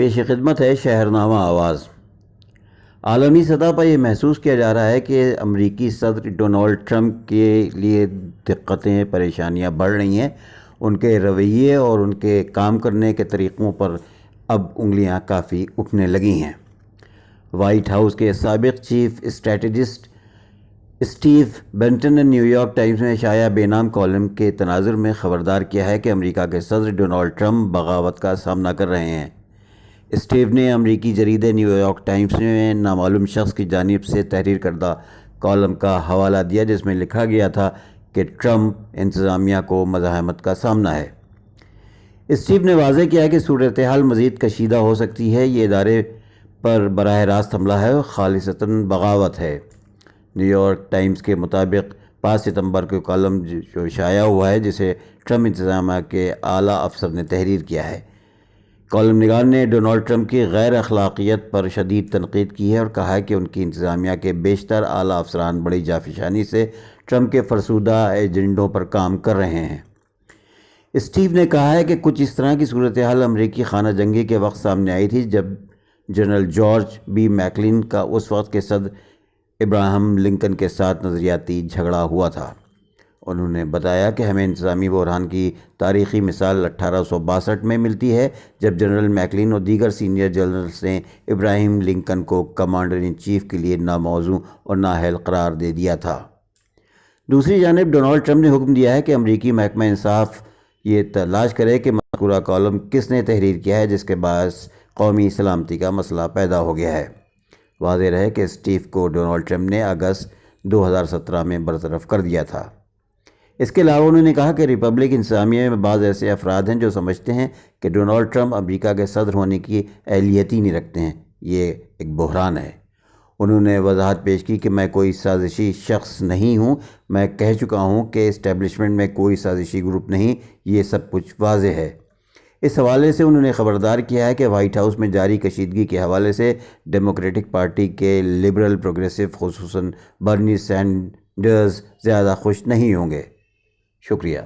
پیش خدمت ہے شہرنامہ آواز۔ عالمی سطح پر یہ محسوس کیا جا رہا ہے کہ امریکی صدر ڈونلڈ ٹرمپ کے لیے دقتیں پریشانیاں بڑھ رہی ہیں۔ ان کے رویے اور ان کے کام کرنے کے طریقوں پر اب انگلیاں کافی اٹھنے لگی ہیں۔ وائٹ ہاؤس کے سابق چیف اسٹریٹجسٹ اسٹیو بینٹن نے نیو یارک ٹائمز میں شائع بے نام کالم کے تناظر میں خبردار کیا ہے کہ امریکہ کے صدر ڈونلڈ ٹرمپ بغاوت کا سامنا کر رہے ہیں۔ اسٹیو نے امریکی جریدے نیو یارک ٹائمز میں نامعلوم شخص کی جانب سے تحریر کردہ کالم کا حوالہ دیا جس میں لکھا گیا تھا کہ ٹرمپ انتظامیہ کو مزاحمت کا سامنا ہے۔ اسٹیو نے واضح کیا کہ صورتحال مزید کشیدہ ہو سکتی ہے، یہ ادارے پر براہ راست حملہ ہے اور خالصتاً بغاوت ہے۔ نیو یارک ٹائمز کے مطابق 5 ستمبر کو کالم جو شائع ہوا ہے جسے ٹرمپ انتظامیہ کے اعلیٰ افسر نے تحریر کیا ہے۔ کالم نگار نے ڈونلڈ ٹرمپ کی غیر اخلاقیت پر شدید تنقید کی ہے اور کہا ہے کہ ان کی انتظامیہ کے بیشتر اعلیٰ افسران بڑی جافشانی سے ٹرمپ کے فرسودہ ایجنڈوں پر کام کر رہے ہیں۔ اسٹیو نے کہا ہے کہ کچھ اس طرح کی صورتحال امریکی خانہ جنگی کے وقت سامنے آئی تھی جب جنرل جارج بی میکلین کا اس وقت کے صدر ابراہم لنکن کے ساتھ نظریاتی جھگڑا ہوا تھا۔ انہوں نے بتایا کہ ہمیں انتظامی بحران کی تاریخی مثال 1862 میں ملتی ہے جب جنرل میکلین اور دیگر سینئر جنرلز نے ابراہیم لنکن کو کمانڈر ان چیف کے لیے ناموزوں اور نااہل قرار دے دیا تھا۔ دوسری جانب ڈونلڈ ٹرمپ نے حکم دیا ہے کہ امریکی محکمہ انصاف یہ تلاش کرے کہ مذکورہ کالم کس نے تحریر کیا ہے جس کے باعث قومی سلامتی کا مسئلہ پیدا ہو گیا ہے۔ واضح رہے کہ اسٹیو کو ڈونلڈ ٹرمپ نے اگست 2017 میں برطرف کر دیا تھا۔ اس کے علاوہ انہوں نے کہا کہ ریپبلک انتظامیہ میں بعض ایسے افراد ہیں جو سمجھتے ہیں کہ ڈونلڈ ٹرمپ امریکہ کے صدر ہونے کی اہلیت ہی نہیں رکھتے ہیں، یہ ایک بحران ہے۔ انہوں نے وضاحت پیش کی کہ میں کوئی سازشی شخص نہیں ہوں، میں کہہ چکا ہوں کہ اسٹیبلشمنٹ میں کوئی سازشی گروپ نہیں، یہ سب کچھ واضح ہے۔ اس حوالے سے انہوں نے خبردار کیا ہے کہ وائٹ ہاؤس میں جاری کشیدگی کے حوالے سے ڈیموکریٹک پارٹی کے لبرل پروگریسو خصوصاً برنی سینڈرز زیادہ خوش نہیں ہوں گے۔ شکریہ۔